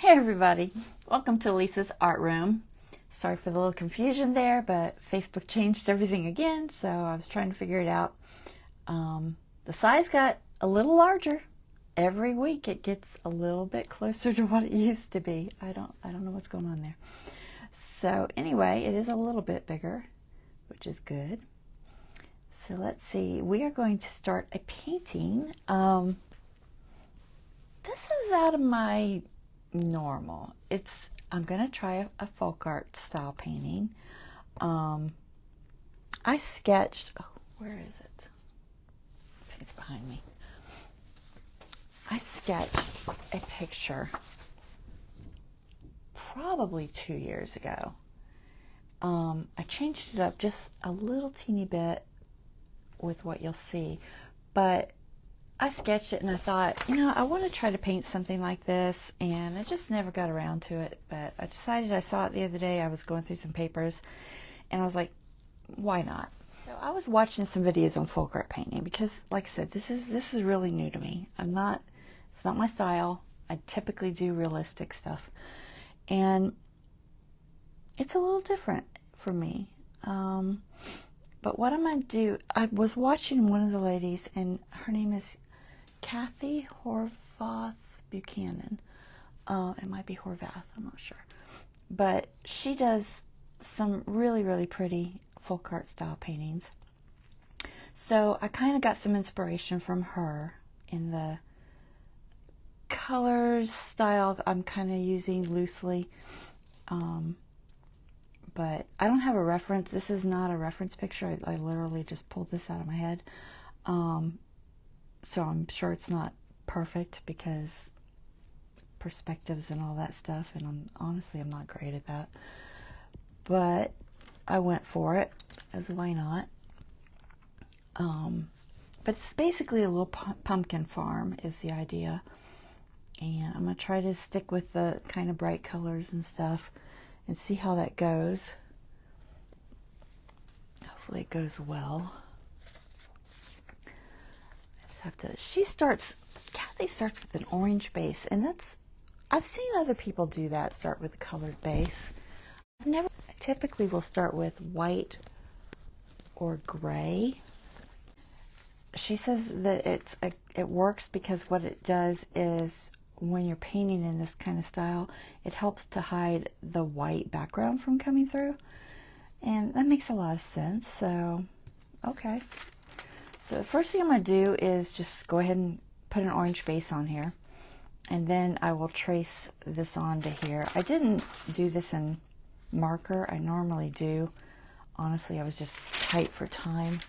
Hey everybody, welcome to Lisa's Art Room. Sorry for the little confusion there, but Facebook changed everything again, so I was trying to figure it out. The size got a little larger. Every week it gets a little bit closer to what it used to be. I don't know what's going on there. So anyway, it is a little bit bigger, which is good. So let's see, we are going to start a painting. This is out of my normal. I'm gonna try a folk art style painting. I sketched, oh, where is it? I think it's behind me. I sketched a picture probably 2 years ago. I changed it up just a little teeny bit with what you'll see, but I sketched it and I thought, I want to try to paint something like this, and I just never got around to it. But I decided, I saw it the other day, I was going through some papers, and I was like, why not? So I was watching some videos on folk art painting because, like I said, this is really new to me. It's not my style. I typically do realistic stuff, and it's a little different for me. But what I'm going to do, I was watching one of the ladies, and her name is Kathy Horvath Buchanan. It might be Horvath, I'm not sure. But she does some really, really pretty folk art style paintings. So I kind of got some inspiration from her in the colors style I'm kind of using loosely. But I don't have a reference. This is not a reference picture. I literally just pulled this out of my head. So I'm sure it's not perfect because perspectives and all that stuff, and honestly I'm not great at that. But I went for it, as why not? But it's basically a little pumpkin farm is the idea. And I'm going to try to stick with the kind of bright colors and stuff and see how that goes. Hopefully it goes well. I just have to, Kathy starts with an orange base, and I've seen other people do that, start with a colored base. I typically will start with white or gray. She says that it works because what it does is, when you're painting in this kind of style, it helps to hide the white background from coming through, and that makes a lot of sense. So okay, so the first thing I'm going to do is just go ahead and put an orange base on here, and then I will trace this onto here. I didn't do this in marker. I normally do. Honestly, I was just tight for time,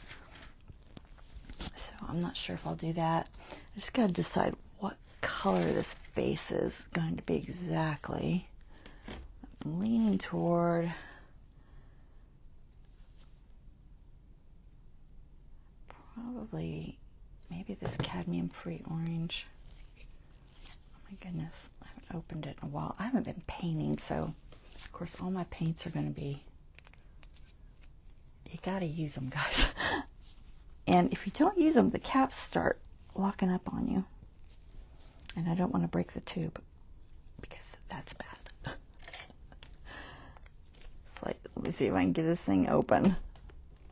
so I'm not sure if I'll do that. I just got to decide what color this base is going to be exactly. I'm leaning toward probably maybe this cadmium free orange. Oh my goodness, I haven't opened it in a while. I haven't been painting, so of course all my paints are going to be, you got to use them, guys. And if you don't use them, the caps start locking up on you. And I don't want to break the tube because that's bad. It's like, let me see if I can get this thing open.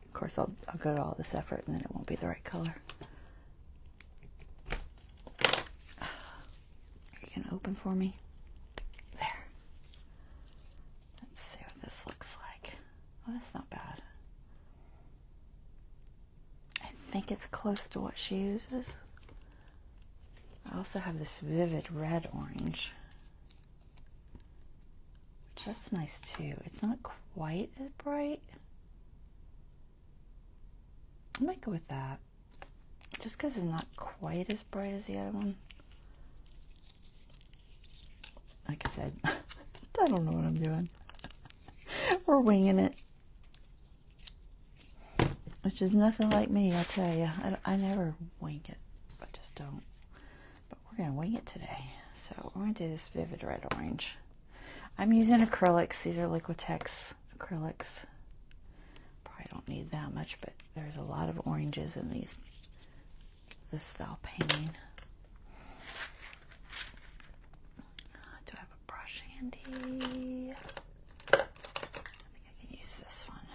Of course, I'll go to all this effort and then it won't be the right color. Are you going to open for me? There. Let's see what this looks like. Oh, that's not bad. I think it's close to what she uses. I also have this vivid red orange, which that's nice too. It's not quite as bright. I might go with that, just because it's not quite as bright as the other one. Like I said, I don't know what I'm doing. We're winging it, which is nothing like me, I'll tell you. I never wing it. I just don't. We're going to wing it today. So we're going to do this vivid red orange. I'm using acrylics. These are Liquitex acrylics. Probably don't need that much, but there's a lot of oranges in this style painting. Do I have a brush? Andy. I think I can use this one.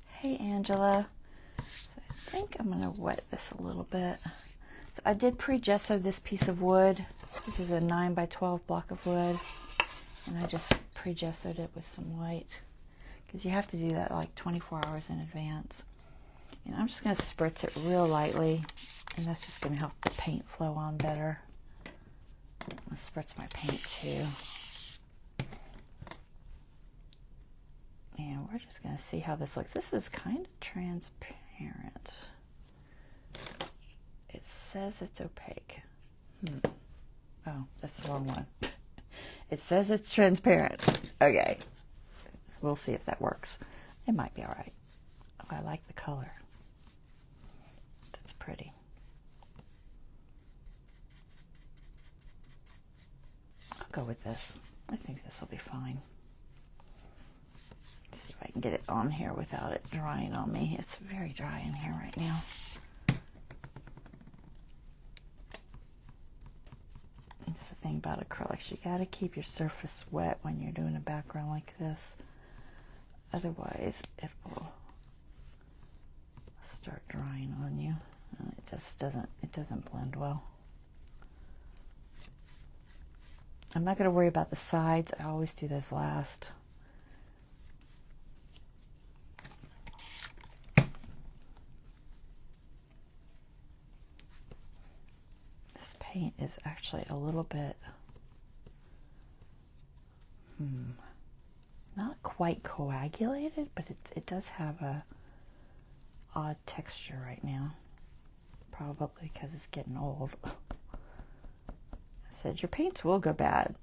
Hey, Angela. So I think I'm going to wet this a little bit. So I did pre-gesso this piece of wood. This is a 9 by 12 block of wood. And I just pre-gessoed it with some white. Because you have to do that like 24 hours in advance. And I'm just going to spritz it real lightly. And that's just going to help the paint flow on better. I'm going to spritz my paint too. And we're just going to see how this looks. This is kind of transparent. It says it's opaque. Oh, that's the wrong one. It says it's transparent. Okay. We'll see if that works. It might be all right. Oh, I like the color. That's pretty. I'll go with this. I think this will be fine. Let's see if I can get it on here without it drying on me. It's very dry in here right now. That's the thing about acrylics. You got to keep your surface wet when you're doing a background like this. Otherwise, it will start drying on you. It just doesn't blend well. I'm not going to worry about the sides. I always do those last. This paint is actually a little bit not quite coagulated, but it does have a odd texture right now. Probably because it's getting old. I said your paints will go bad.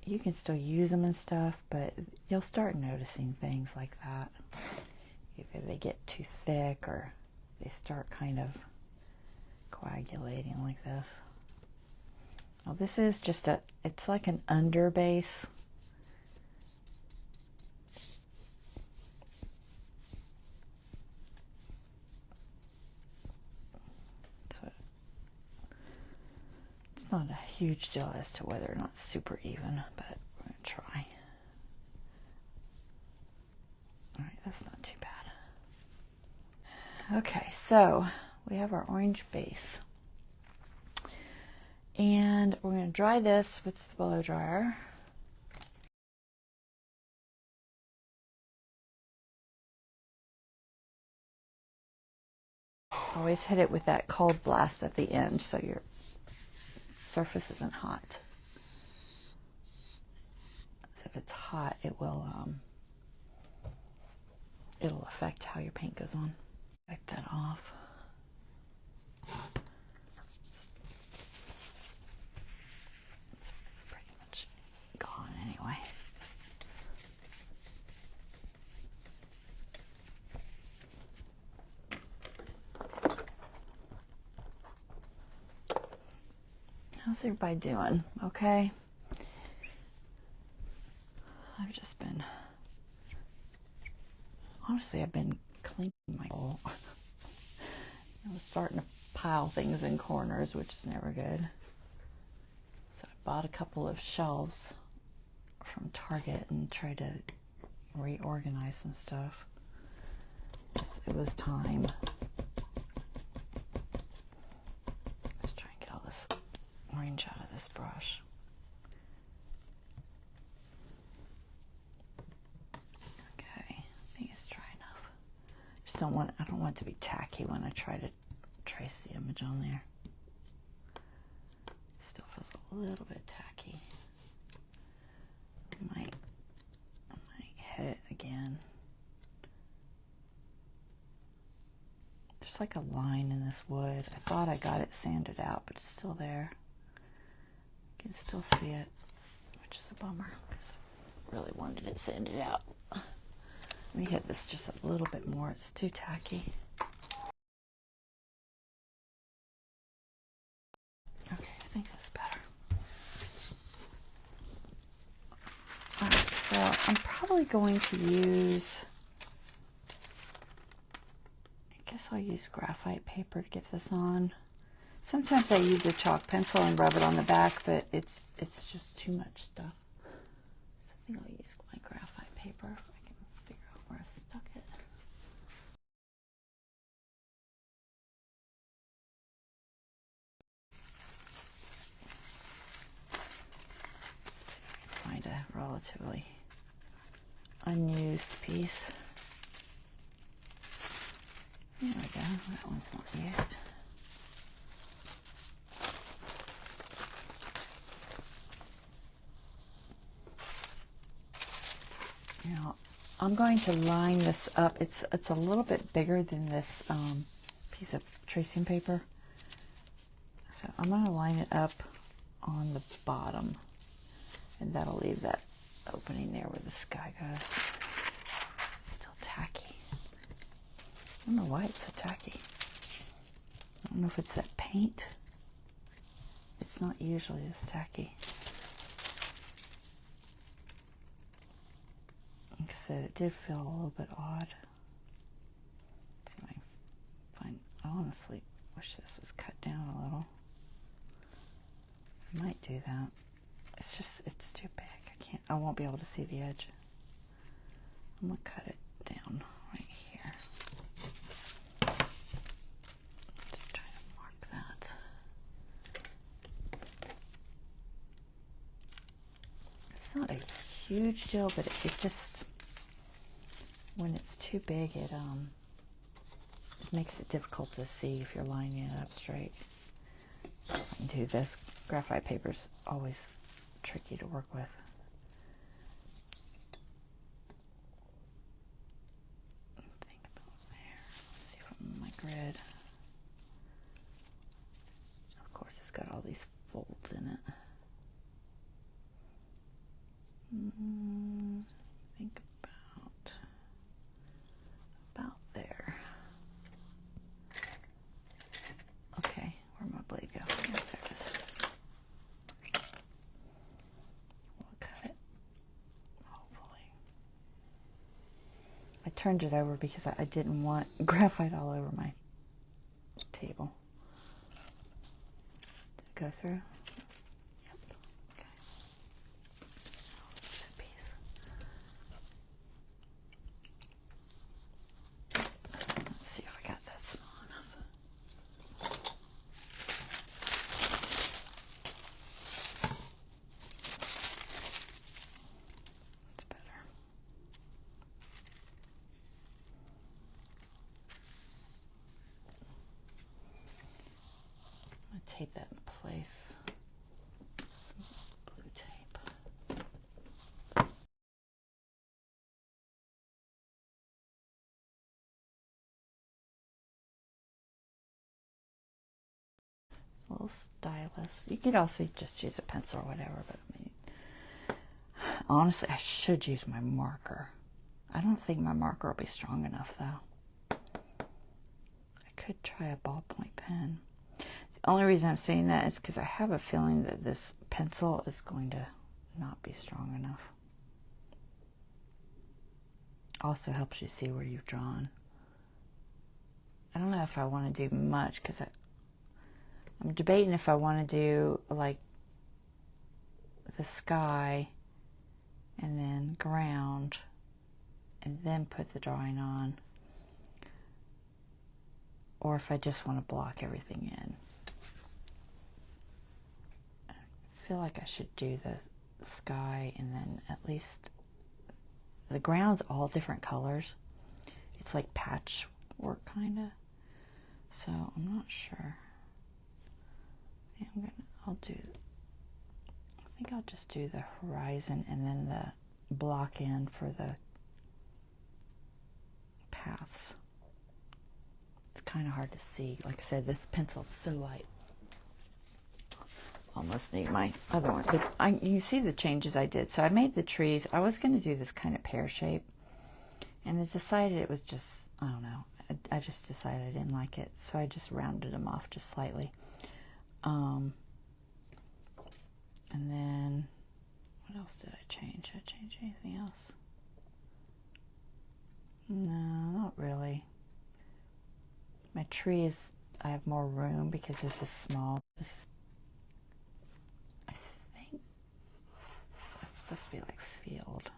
You can still use them and stuff, but you'll start noticing things like that. Either they get too thick or they start kind of coagulating like this. Well, this is just it's like an under base. So it's not a huge deal as to whether or not it's super even, but we're going to try. All right, that's not too bad. Okay, so we have our orange base. And we're going to dry this with the blow dryer. Always hit it with that cold blast at the end so your surface isn't hot. So if it's hot, it will it'll affect how your paint goes on. Wipe that off. It's pretty much gone anyway. How's everybody doing? Okay? Honestly, I've been cleaning my bowl. I was starting to pile things in corners, which is never good. So I bought a couple of shelves from Target and tried to reorganize some stuff. It was time. Let's try and get all this orange out of this brush. I don't want it to be tacky when I try to trace the image on there. Still feels a little bit tacky. I might hit it again. There's like a line in this wood. I thought I got it sanded out, but it's still there. You can still see it, which is a bummer because I really wanted it sanded out. Let me hit this just a little bit more. It's too tacky. Okay, I think that's better. All right, so I'm probably going to use, I guess I'll use graphite paper to get this on. Sometimes I use a chalk pencil and rub it on the back, but it's just too much stuff. So I think I'll use my graphite paper if I can figure out where I stuck it. Find a relatively unused piece. There we go, that one's not used. Now, I'm going to line this up. It's a little bit bigger than this piece of tracing paper. So I'm going to line it up on the bottom, and that'll leave that opening there where the sky goes. It's still tacky. I don't know why it's so tacky. I don't know if it's that paint. It's not usually this tacky. Like I said, it did feel a little bit odd. Let's see if I can find. I honestly wish this was cut down a little. I might do that. It's too big. I won't be able to see the edge. I'm gonna cut it down right here. Just trying to mark that. It's not a huge deal, but it just, when it's too big, it makes it difficult to see if you're lining it up straight. I can do this. Graphite paper's always tricky to work with. Think about there. Let's see if I'm on my grid. Of course, it's got all these folds in it. Think about there. Okay, where'd my blade go? Yeah, there it is. We'll cut it. Hopefully. I turned it over because I didn't want graphite all over my table. Did it go through? Tape that in place. Some blue tape. A little stylus. You could also just use a pencil or whatever, but I mean, honestly, I should use my marker. I don't think my marker will be strong enough, though. I could try a ballpoint pen. The only reason I'm saying that is because I have a feeling that this pencil is going to not be strong enough. Also helps you see where you've drawn. I don't know if I want to do much because I'm debating if I want to do like the sky and then ground and then put the drawing on, or if I just want to block everything in. I feel like I should do the sky and then at least the ground's all different colors. It's like patchwork kind of. So I'm not sure. Yeah, I think I'll just do the horizon and then the block in for the paths. It's kind of hard to see. Like I said, this pencil's so light. Almost need my other one. But you can see the changes I did. So I made the trees. I was going to do this kind of pear shape. And I decided it was just, I don't know. I just decided I didn't like it. So I just rounded them off just slightly. And then, what else did I change? Did I change anything else? No, not really. My tree is I have more room because this is small. This is, I think that's supposed to be like field.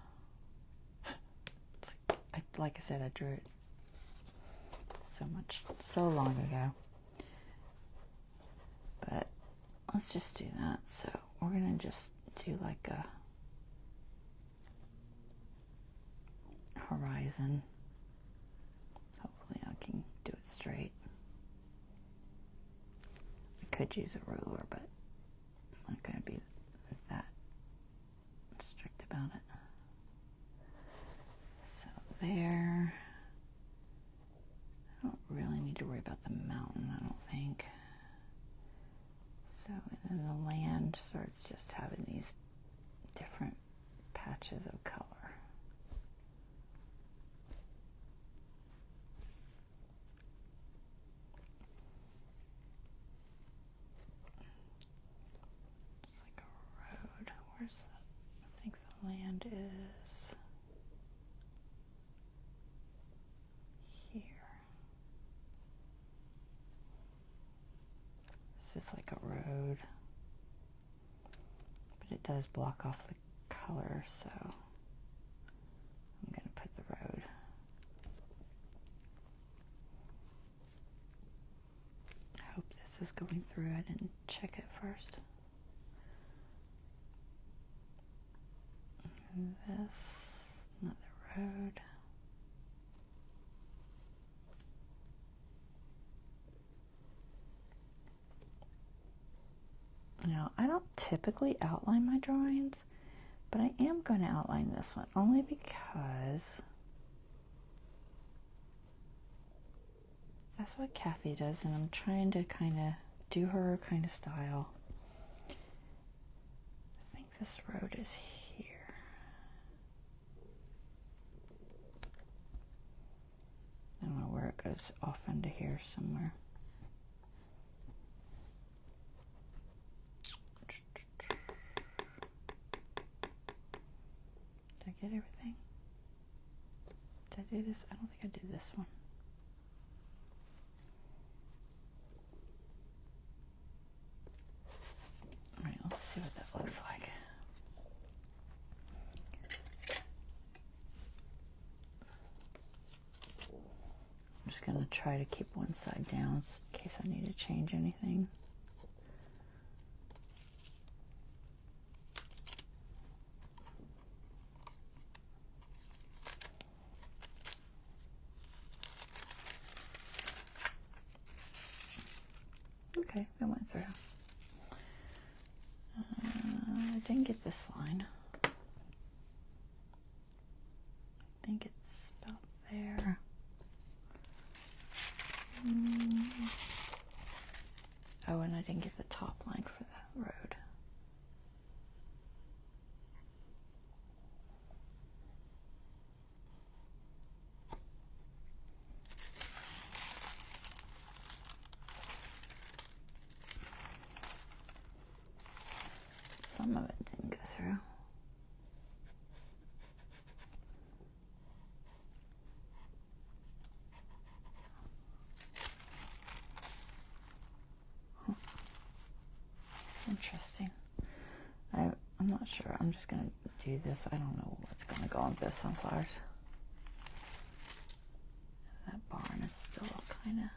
Like I said, I drew it so long ago. But let's just do that. So we're gonna just do like a horizon. Hopefully I can do it straight. I could use a ruler, but I'm not gonna be that strict about it. So there. I don't really need to worry about the mountain, I don't think. So, and then the land starts just having these different patches of color. It's like a road. Where's that? I think the land is here. This is like a road, but it does block off the color, so I'm going to put the road. I hope this is going through. I didn't check it first. And this, another road. Now, I don't typically outline my drawings, but I am going to outline this one only because that's what Kathy does, and I'm trying to kind of do her kind of style. I think this road is here. I don't know where it goes off into here somewhere. Did I get everything? Did I do this? I don't think I did this one. Alright, let's see what that looks like. I'm just going to try to keep one side down in case I need to change anything. Okay, it went through. I didn't get this line. I think it's about there. Oh, and I didn't get the top line for that road. Some of it didn't go through. Interesting. I'm not sure. I'm just going to do this. I don't know what's going to go on with those sunflowers. That barn is still kind of...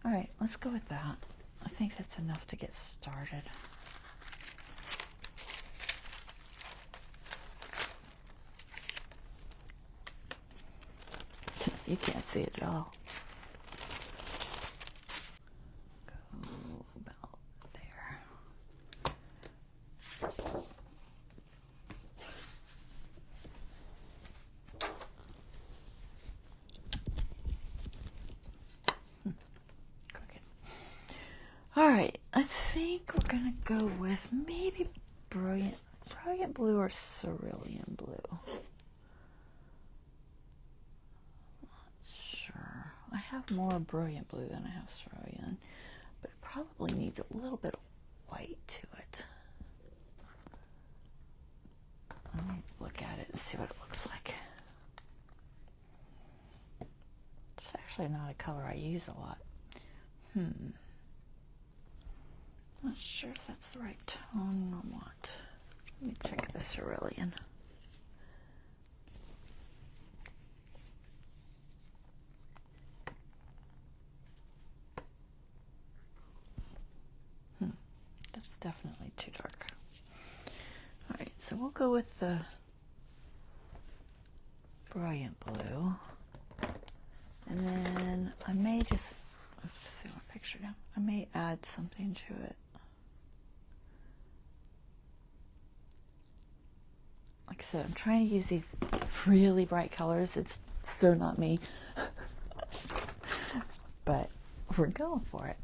Alright, let's go with that. I think that's enough to get started. You can't see it at all. Go about there. Crooked. Alright, I think we're gonna go with maybe brilliant blue or cerulean blue. I have more brilliant blue than I have cerulean, but it probably needs a little bit of white to it. Let me look at it and see what it looks like. It's actually not a color I use a lot. Not sure if that's the right tone I want. Let me check the cerulean. That's definitely too dark. Alright, so we'll go with the brilliant blue. And then I may just, let's see my picture now. I may add something to it. Like I said, I'm trying to use these really bright colors. It's so not me. But we're going for it.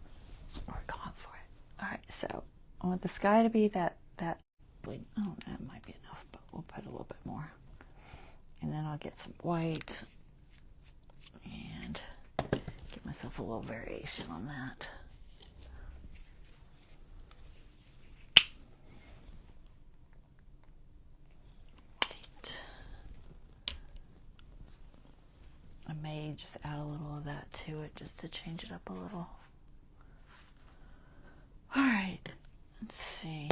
We're going for it. Alright, so I want the sky to be that oh, that might be enough, but we'll put a little bit more. And then I'll get some white and give myself a little variation on that. White. I may just add a little of that to it just to change it up a little. All right, let's see.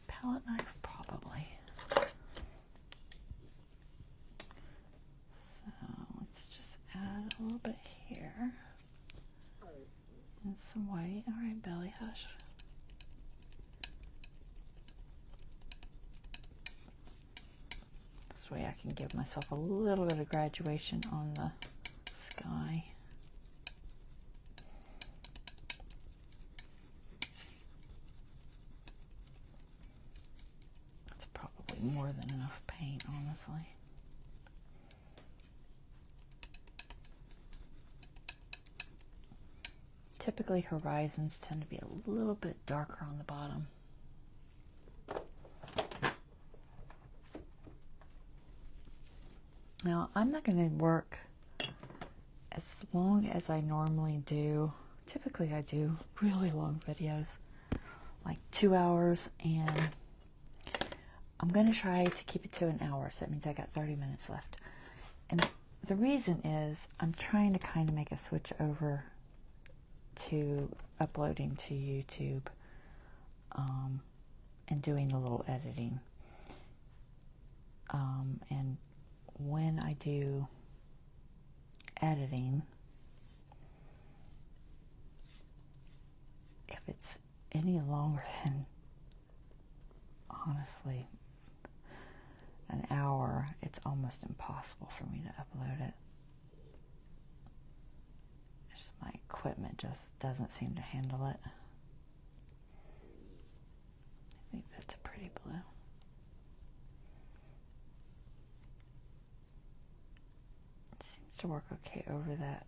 Palette knife, probably. So let's just add a little bit here. And some white. All right, belly hush. This way I can give myself a little bit of graduation on the sky. That's probably more than enough paint, honestly. Typically horizons tend to be a little bit darker on the bottom. Now, I'm not going to work as long as I normally do. Typically, I do really long videos, like 2 hours, and I'm going to try to keep it to an hour, so that means I got 30 minutes left. And the reason is I'm trying to kind of make a switch over to uploading to YouTube and doing a little editing. And when I do editing, if it's any longer than, honestly, an hour, it's almost impossible for me to upload it. Just my equipment just doesn't seem to handle it. I think that's a pretty blue. It seems to work okay over that.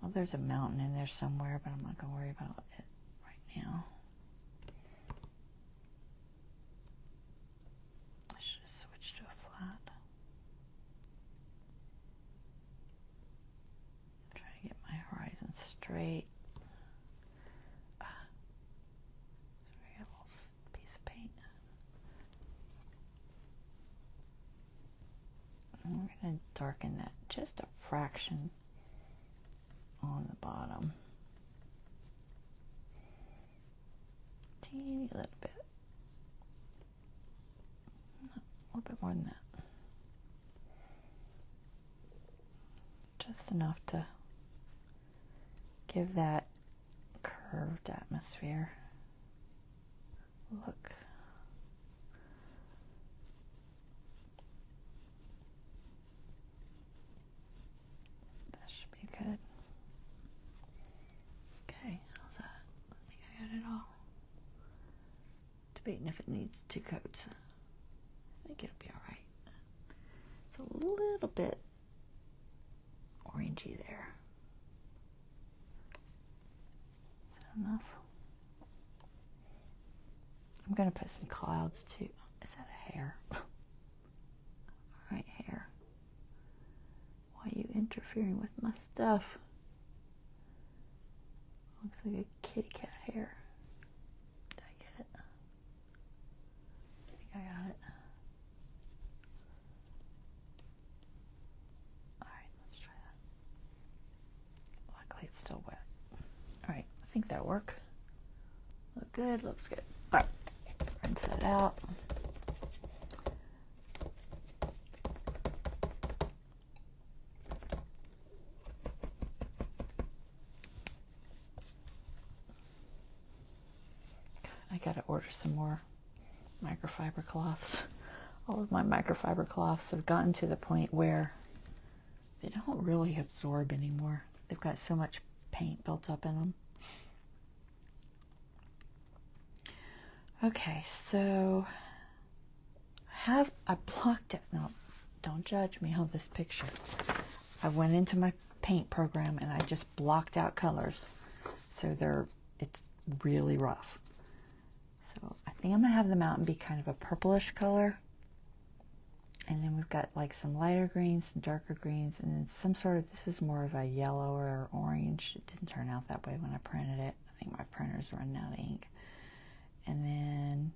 Well, there's a mountain in there somewhere, but I'm not going to worry about it right now. I should have switched to a flat. I'm trying to get my horizon straight. Sorry, a little piece of paint. And we're going to darken that just a fraction on the bottom. Teeny little bit. A little bit more than that. Just enough to give that curved atmosphere look. That should be good. Okay, how's that? I think I got it all. Debating if it needs 2 coats. I think it'll be alright. It's a little bit orangey there. Is that enough? I'm going to put some clouds too. Is that a hair? Alright, hair. Why are you interfering with my stuff? Looks like a kitty cat hair. Did I get it? I think I got it. Alright, let's try it's still wet. All right, I think that'll work. Look good, looks good. All right, rinse that out. I gotta order some more microfiber cloths. All of my microfiber cloths have gotten to the point where they don't really absorb anymore. They've got so much paint built up in them. Okay, so I blocked it. No, don't judge me on this picture. I went into my paint program and I just blocked out colors. So it's really rough. So I think I'm gonna have the mountain be kind of a purplish color. And then we've got like some lighter greens, some darker greens, and then some sort of, this is more of a yellow or orange. It didn't turn out that way when I printed it. I think my printer's running out of ink. And then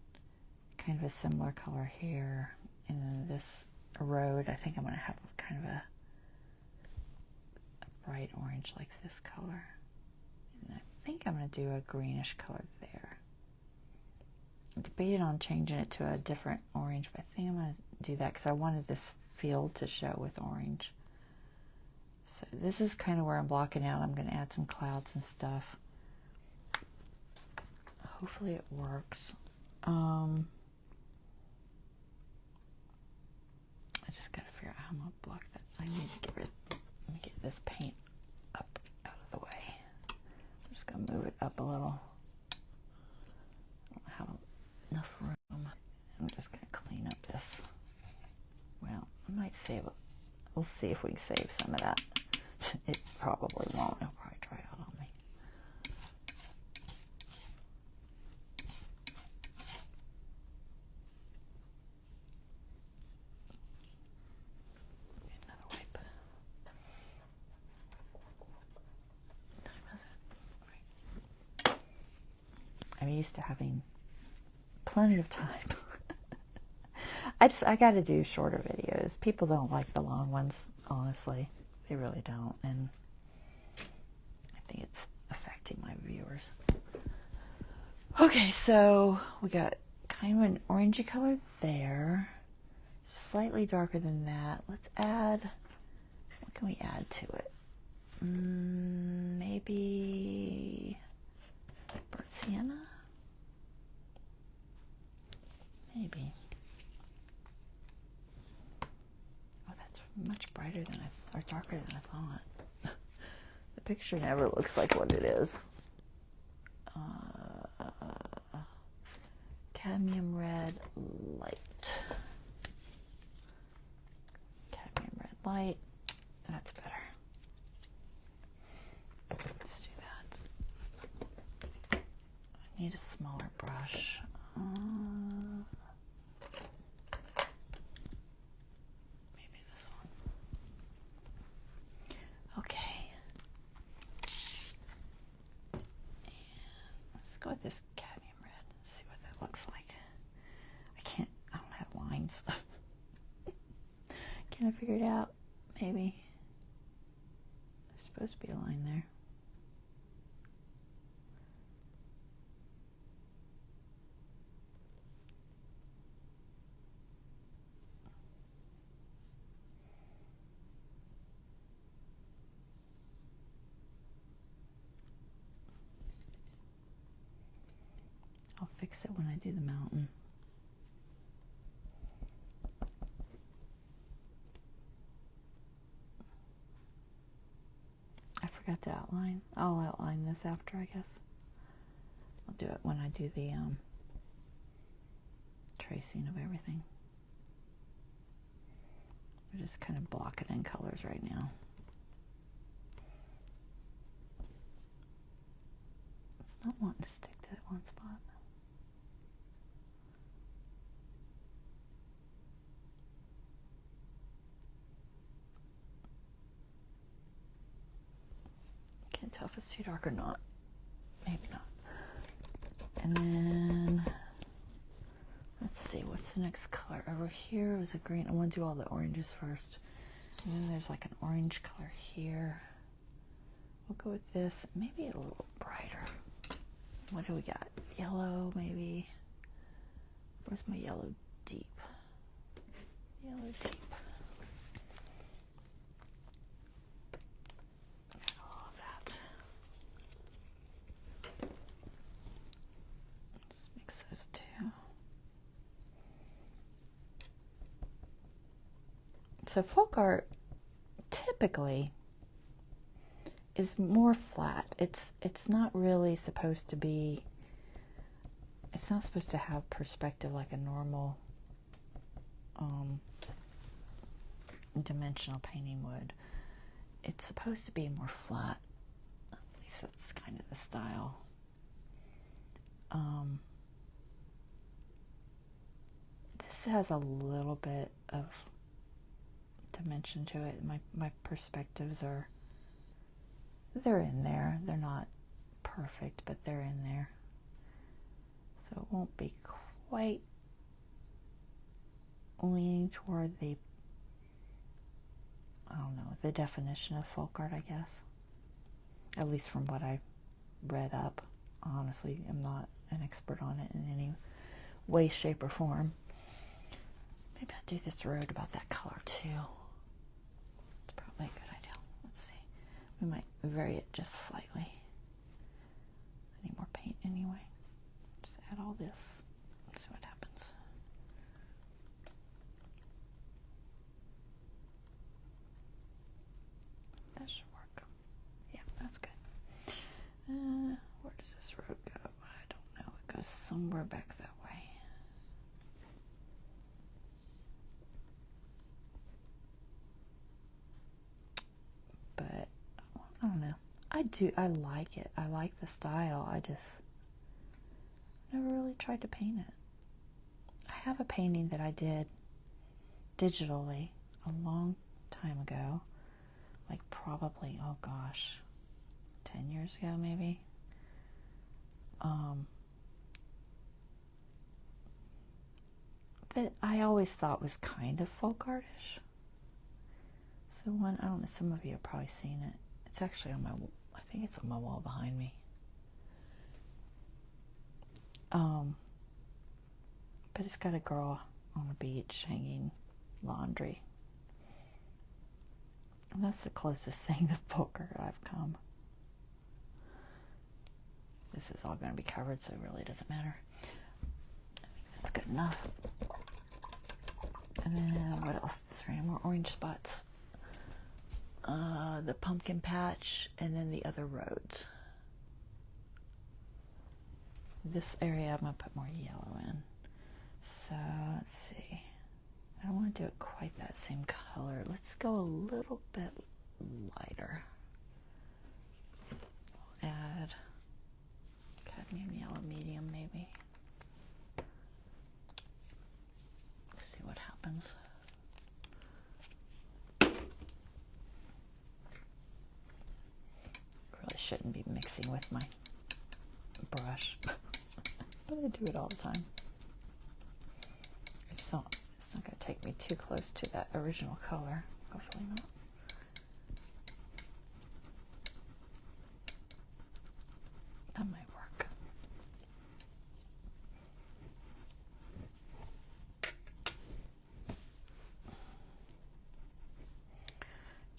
kind of a similar color here. And then this road, I think I'm gonna have kind of a bright orange like this color. And I think I'm gonna do a greenish color there. I debated on changing it to a different orange, but I think I'm gonna do that because I wanted this field to show with orange. So this is kind of where I'm blocking out. I'm going to add some clouds and stuff. Hopefully it works. I just got to figure out how I'm going to block that. I need to let me get this paint up out of the way. I'm just going to move it up a little. I don't have enough room. I'm just going to clean up this. Well, I might save it. We'll see if we can save some of that. It probably won't. It'll probably dry out on me. Get another wipe. What time is it? Right. I'm used to having plenty of time. I got to do shorter videos. People don't like the long ones, honestly. They really don't, and I think it's affecting my viewers. Okay, so we got kind of an orangey color there. Slightly darker than that. Let's add, what can we add to it? Maybe burnt sienna? Maybe. Much brighter than or darker than I thought. The picture never looks like what it is. Cadmium red light. Cadmium red light. That's better. Let's do that. I need a smaller brush. With this cadmium red, see what that looks like. I don't have lines. Can I figure it out? Maybe. There's supposed to be a line there. I'll fix it when I do the mountain. I forgot to outline. I'll outline this after, I guess. I'll do it when I do the tracing of everything. We're just kind of blocking in colors right now. It's not wanting to stick to that one spot. Can't tell if it's too dark or not. Maybe not. And then, let's see, what's the next color? Over here was a green. I want to do all the oranges first. And then there's like an orange color here. we'll go with this, maybe a little brighter. What do we got? Yellow, maybe. Where's my yellow deep? Yellow deep. Got all of that. Let's mix those two. So folk art typically is more flat. It's not really supposed to be, it's not supposed to have perspective like a normal dimensional painting would. It's supposed to be more flat. At least that's kind of the style. This has a little bit of dimension to it. My perspectives are, they're in there. They're not perfect, but they're in there. So it won't be quite leaning toward the, I don't know, the definition of folk art, I guess. At least from what I read up. Honestly, I'm not an expert on it in any way, shape, or form. Maybe I'll do this road about that color too. It's probably a good idea. Let's see. We might vary it just slightly. I need more paint anyway. Just add all this and see what happens. That should work. Yeah, that's good. Where does this road go? I don't know. It goes somewhere back that way. But I don't know. I like it. I like the style. I just never really tried to paint it. I have a painting that I did digitally a long time ago. Like probably, oh gosh, 10 years ago maybe. That I always thought was kind of folk artish. So one, I don't know, some of you have probably seen it. It's actually on my, I think it's on my wall behind me. But it's got a girl on a beach hanging laundry. And that's the closest thing to folk art I've come. This is all going to be covered, so it really doesn't matter. I think that's good enough. And then what else? Is there any more orange spots? The pumpkin patch, and then the other roads. This area I'm going to put more yellow in. So let's see. I don't want to do it quite that same color. Let's go a little bit lighter. We'll add cadmium yellow medium maybe. Let's see what happens. Really shouldn't be mixing with my brush, but I do it all the time. It's not going to take me too close to that original color. Hopefully not. That might work.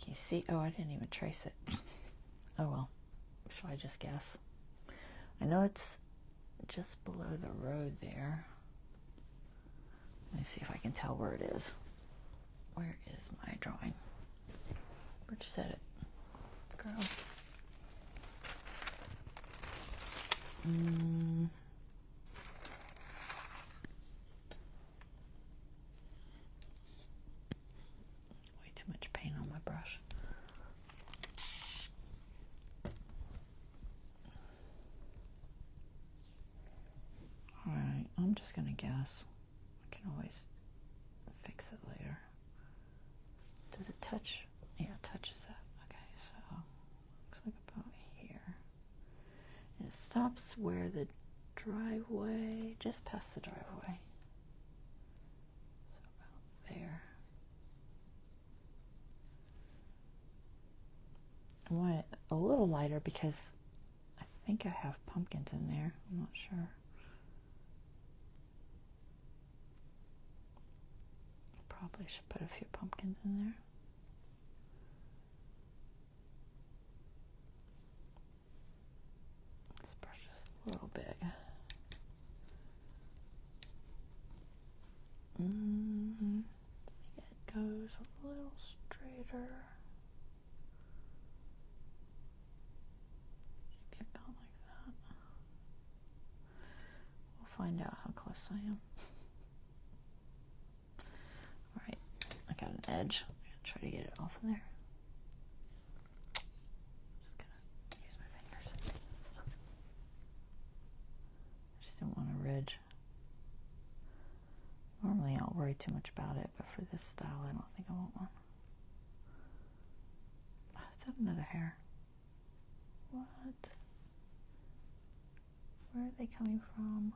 Can you see? Oh, I didn't even trace it. Oh well. Shall I just guess? I know it's just below the road there. Let me see if I can tell where it is. Where is my drawing? Where'd you set it, girl? Way too much paint on my brush. Alright, I'm just gonna guess. I can always fix it later. Does it touch? Yeah, it touches that. Okay, so looks like about here. And it stops where the driveway, just past the driveway. So about there. And want it a little lighter because I think I have pumpkins in there. I'm not sure. Probably should put a few pumpkins in there. This brush is a little big. I think it goes a little straighter. Maybe about like that. We'll find out how close I am. Alright, I got an edge. I'm going to try to get it off of there. Just going to use my fingers. I just don't want a ridge. Normally I don't worry too much about it, but for this style I don't think I want one. Oh, is that another hair? What? Where are they coming from?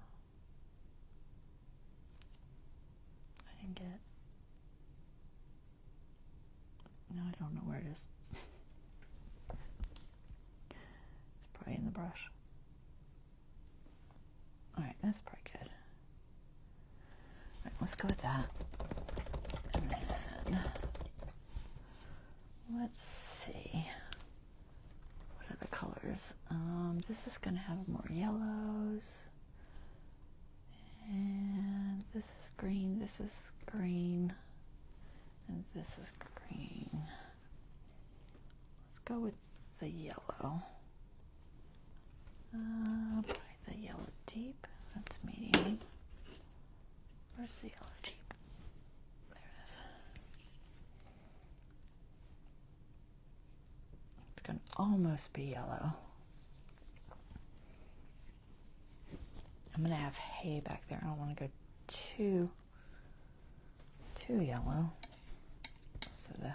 I didn't get it. No, I don't know where it is. It's probably in the brush. Alright, that's probably good. Alright, let's go with that. And then, let's see. What are the colors? This is going to have more yellows. And this is green, this is green, and this is green. Let's go with the yellow. Probably the yellow deep. That's medium. Where's the yellow deep? There it is. It's going to almost be yellow. I'm going to have hay back there. I don't want to go too yellow. So the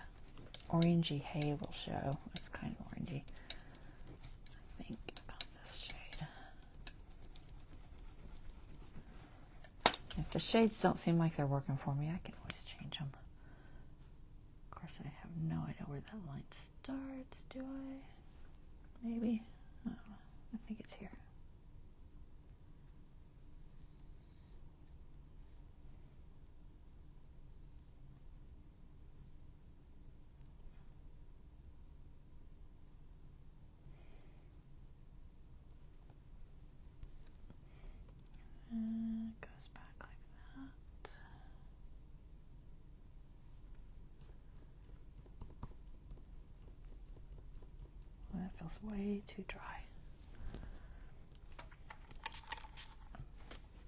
orangey hay will show. It's kind of orangey. I think about this shade. If the shades don't seem like they're working for me, I can always change them. Of course, I have no idea where that line starts, do I? Maybe? I don't know. I think it's here. And it goes back like that. Well, that feels way too dry. I'm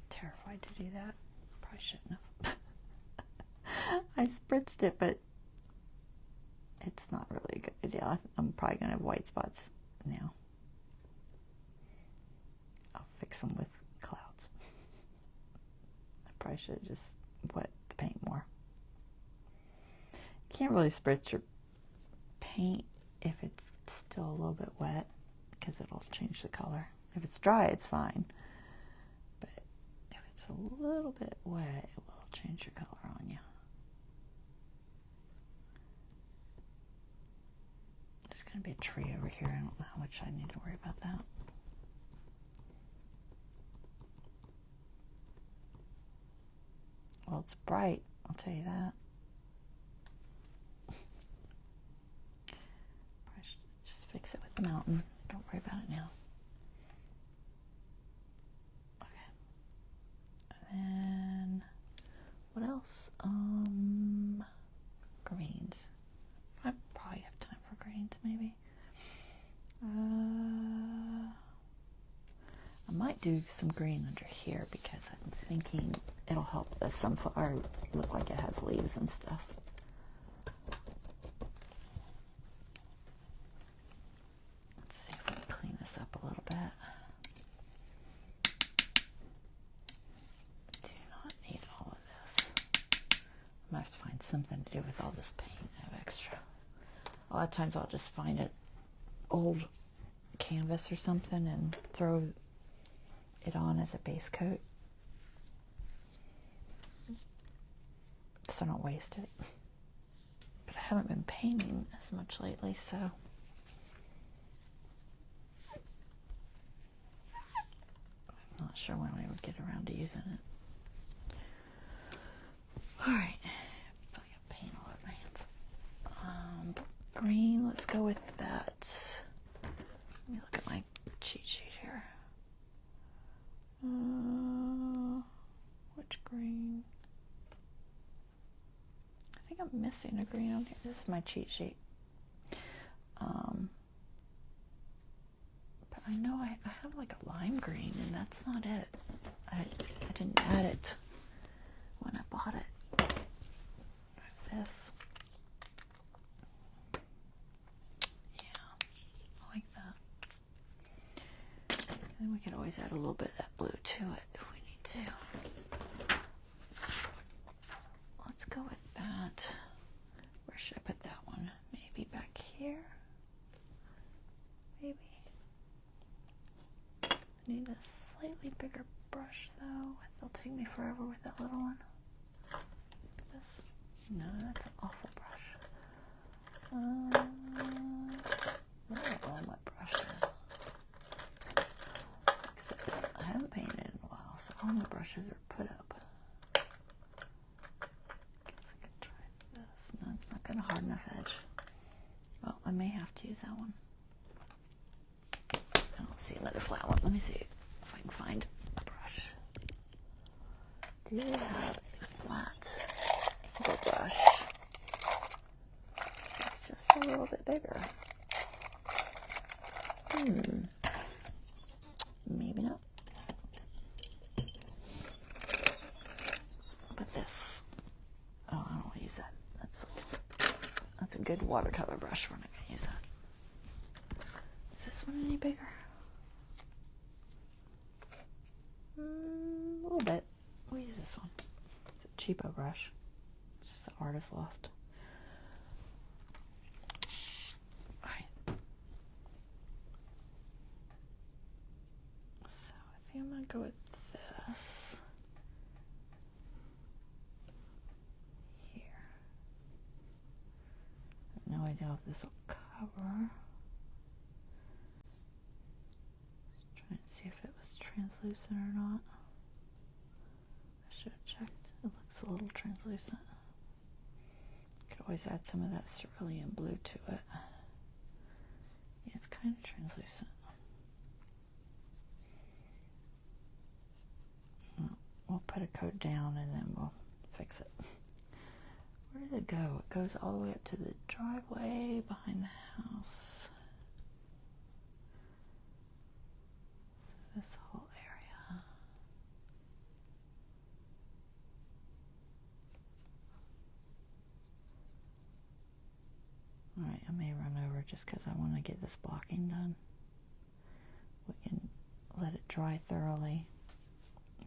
terrified to do that. Probably shouldn't have. I spritzed it, but it's not really a good idea. I'm probably going to have white spots now. I'll fix them with clouds. I probably should have just wet the paint more. You can't really spritz your paint if it's still a little bit wet because it'll change the color. If it's dry, it's fine. But if it's a little bit wet, it will change your color on you. There's going to be a tree over here. I don't know how much I need to worry about that. Well, it's bright, I'll tell you that. Probably should just fix it with the mountain. Don't worry about it now. Okay. And then, what else? Greens. I probably have time for greens, maybe. I might do some green under here because I'm thinking it'll help the sunflower look like it has leaves and stuff. Let's see if we can clean this up a little bit. Do not need all of this. I might have to find something to do with all this paint I have extra. A lot of times I'll just find an old canvas or something and throw it on as a base coat, so I don't waste it. But I haven't been painting as much lately, so sure when I would get around to using it. Alright, I got paint all over my hands. Green, let's go with that. Let me look at my cheat sheet here. Which green? I think I'm missing a green on here. This is my cheat sheet. But I know I have like a lime green, and that's not it. I didn't add it when I bought it. This. Yeah, I like that. And then we could always add a little bit of that blue to it if we need to. Let's go with that. Where should I put that one? Maybe back here? Maybe. I need a slightly bigger brush though. It'll take me forever with that little one. This. No, that's an awful brush. Where are all my brushes? Except I haven't painted in a while, so all my brushes are put up. Guess I could try this. No, it's not got a hard enough edge. Well, I may have to use that one. I don't see another flat one. Let me see if I can find a brush. Do you have a flat angle brush? It's just a little bit bigger. Maybe not. But this. Oh, I don't want to use that. That's a good watercolor brush. We're not going to use that. Is this one any bigger? A little bit. We'll use this one. It's a cheapo brush. It's just an Artist Loft. Alright. So I think I'm going to go with this. Here. I have no idea if this will cover. Just trying to see if it was translucent or not. I should have checked. It looks a little translucent. Could always add some of that cerulean blue to it. Yeah, it's kind of translucent. We'll put a coat down and then we'll fix it. Where does it go? It goes all the way up to the driveway behind the house. So this whole area. Alright, I may run over just because I want to get this blocking done. We can let it dry thoroughly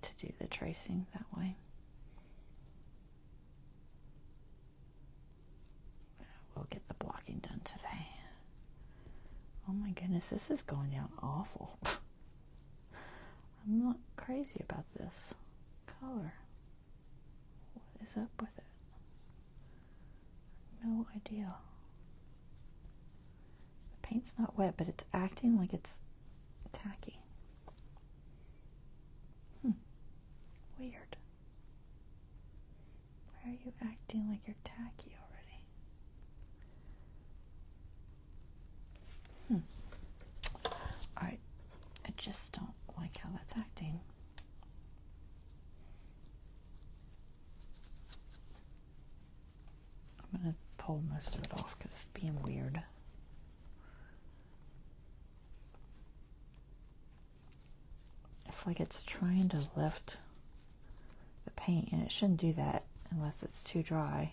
to do the tracing that way. We'll get the blocking done today. Oh my goodness, this is going down awful. I'm not crazy about this color. What is up with it? No idea. The paint's not wet, but it's acting like it's tacky. Weird. Why are you acting like you're tacky already? Alright, I just don't like how that's acting. I'm going to pull most of it off because it's being weird. It's like it's trying to lift the paint, and it shouldn't do that unless it's too dry,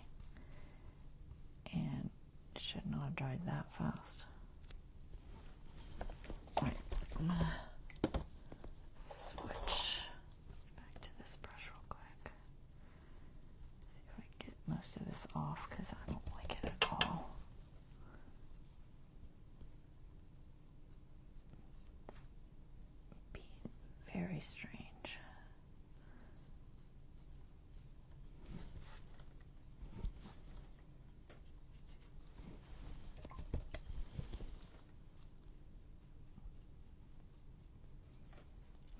and it should not have dried that fast. Alright, I'm gonna switch back to this brush real quick. See if I can get most of this off because I don't like it at all. It's being very strange.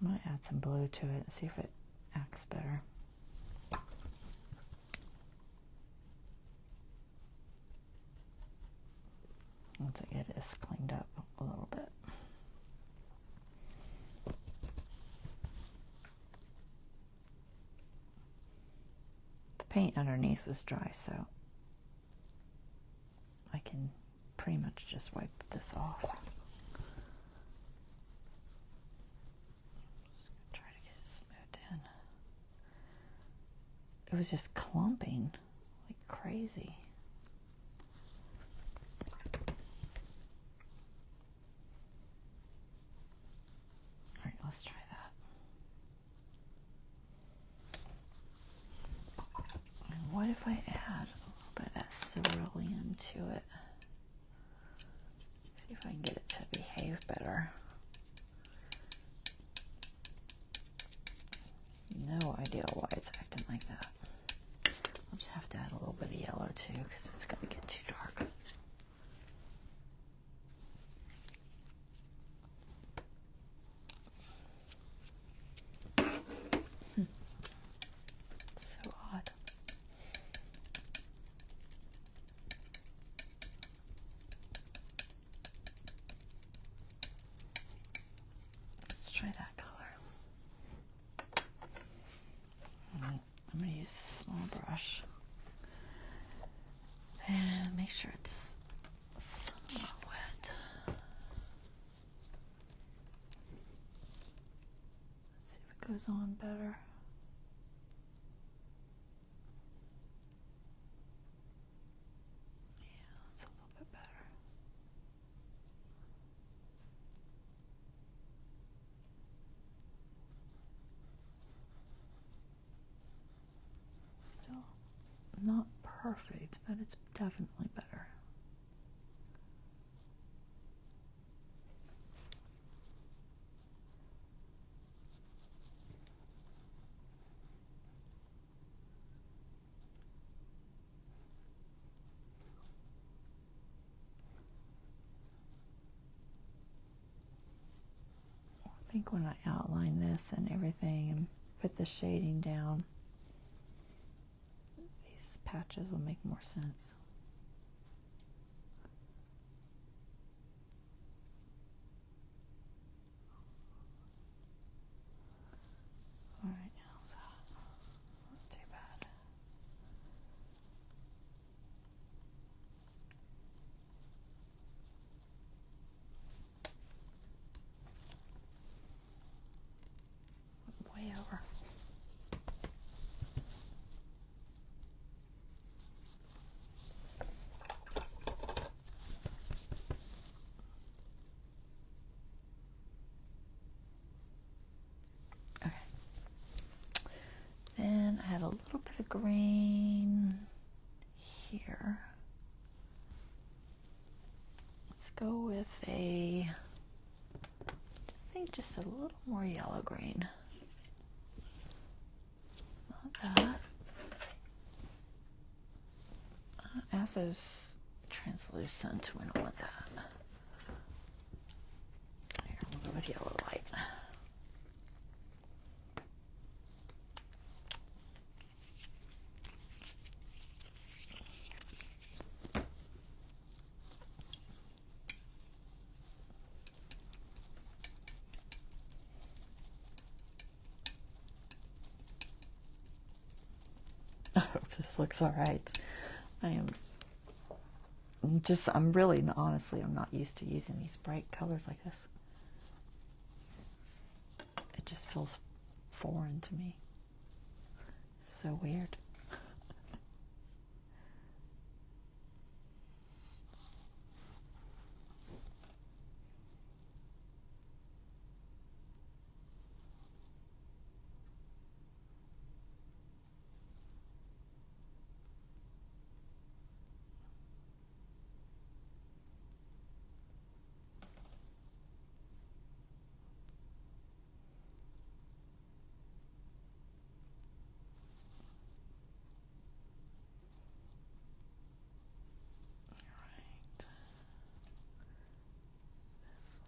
I'm going to add some blue to it and see if it acts better. Once I get this cleaned up a little bit. The paint underneath is dry, so I can pretty much just wipe this off. Just gonna try to get it smoothed in. It was just clumping like crazy. All right, let's try that. And what if I add a little bit of that cerulean to it? See if I can get it to behave better. No idea why it's acting like that. I'll just have to add a little bit of yellow too, because it's going to get too dark. So odd. Let's try that color. I'm going to use a small brush and make sure it's somewhat wet. Let's see if it goes on better. Yeah, that's a little bit better. Still not perfect, but it's definitely better. I think when I outline this and everything and put the shading down, these patches will make more sense. All right, how's that? Not too bad. Way over. Okay. Then I had a little bit of green here. Let's go with I think just a little more yellow green. Not that. Ace's translucent, we don't want that. Here, we'll go with yellow light. I hope this looks all right. I'm really, honestly, I'm not used to using these bright colors like this. It just feels foreign to me. So weird.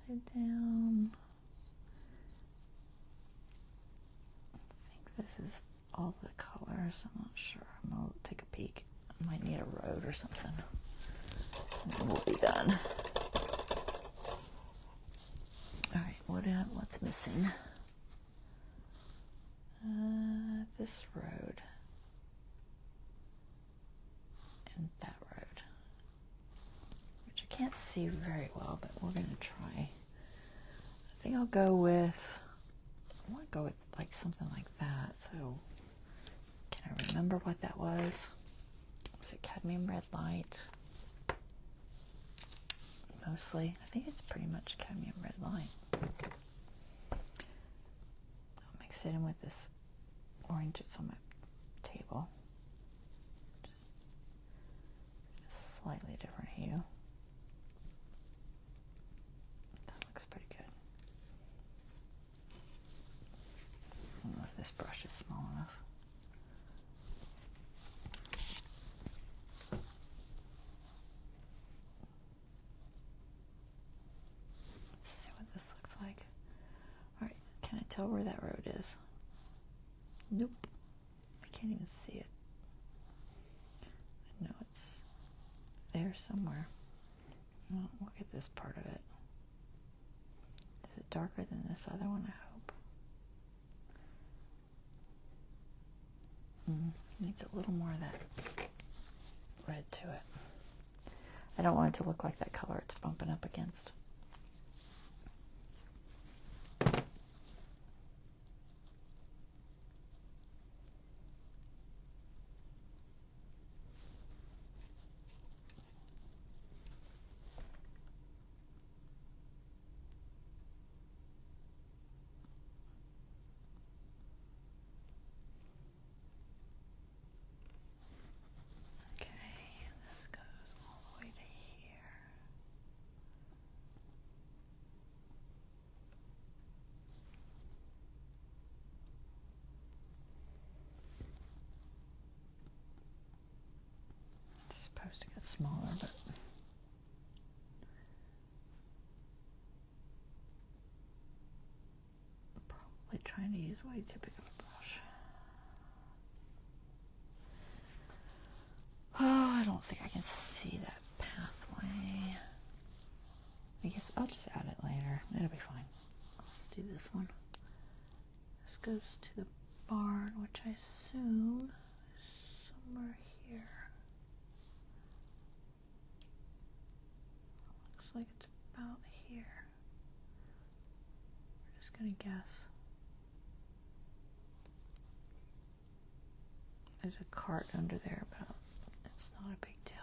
Slide down. all the colors. I'm not sure. I'm going to take a peek. I might need a road or something. And then we'll be done. Alright, what's missing? This road. And that road. Which I can't see very well, but we're going to try. I think I'll go with... I want to go with like something like that. So, can I remember what that was? Was it cadmium red light? Mostly. I think it's pretty much cadmium red light. I'll mix it in with this orange that's on my table. Just a slightly different hue. That looks pretty good. I don't know if this brush is small enough. Let's see what this looks like. Alright, can I tell where that road is? Nope. I can't even see it. I know it's there somewhere. Oh, look at this part of it. Is it darker than this other one? I hope. Needs a little more of that red to it. I don't want it to look like that color it's bumping up against. Supposed to get smaller, but I'm probably trying to use way too big of a brush. Oh, I don't think I can see that pathway. I guess I'll just add it later. It'll be fine. Let's do this one. This goes to the barn, which I assume is somewhere here. Looks like it's about here. We're just gonna guess. There's a cart under there, but it's not a big deal.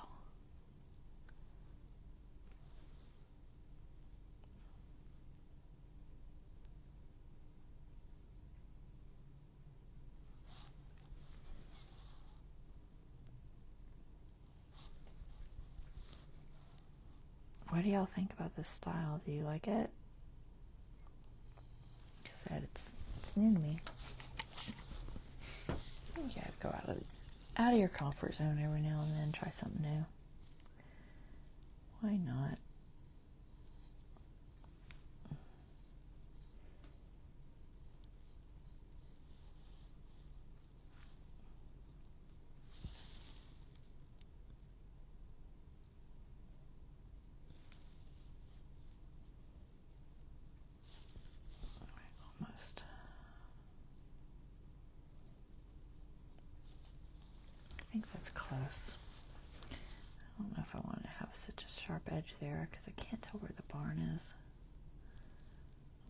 What do y'all think about this style? Do you like it? Like I said, it's new to me. You gotta go out of your comfort zone every now and then, try something new. Why not? Almost. I think that's close. I don't know if I want to have such a sharp edge there because I can't tell where the barn is.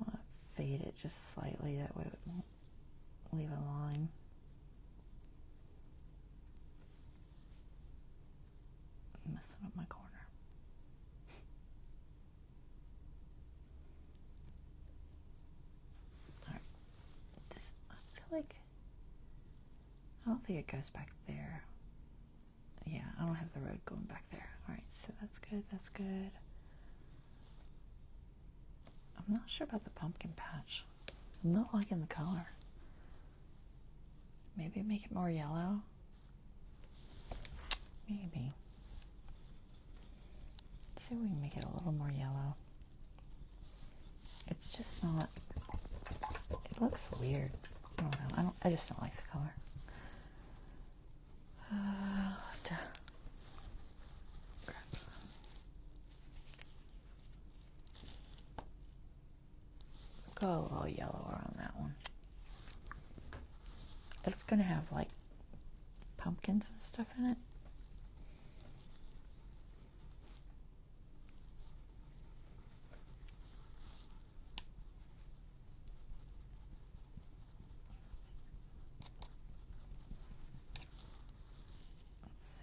I want to fade it just slightly, that way it won't leave a line. I'm messing up my corner. Alright. I feel like I don't think it goes back there. Yeah, I don't have the road going back there. Alright, so that's good, that's good. I'm not sure about the pumpkin patch. I'm not liking the color. Maybe make it more yellow? Maybe. Let's see if we can make it a little more yellow. It's just not... It looks weird. I don't know. I just don't like the color. Go a little yellower on that one. It's going to have like pumpkins and stuff in it. Let's see.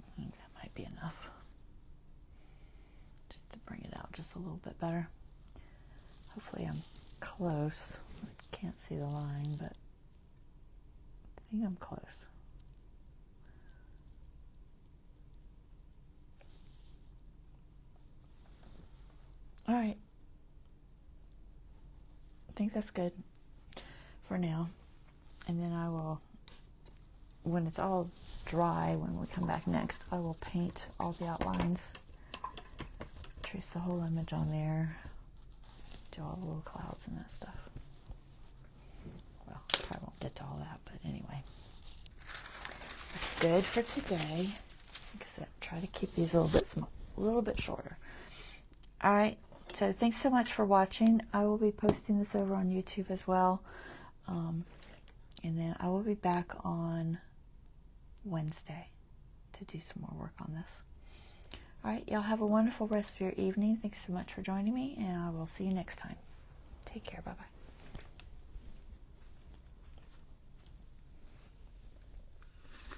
I think that might be enough. Just to bring it out just a little bit better. Hopefully I'm close. I can't see the line, but I think I'm close. All right. I think that's good for now. And then I will, when it's all dry, when we come back next, I will paint all the outlines. Trace the whole image on there. Do all the little clouds and that stuff. Well, probably won't get to all that, but anyway. That's good for today. Like I said, try to keep these a little bit shorter. All right. So thanks so much for watching. I will be posting this over on YouTube as well. And then I will be back on Wednesday to do some more work on this. All right, y'all have a wonderful rest of your evening. Thanks so much for joining me, and I will see you next time. Take care. Bye-bye.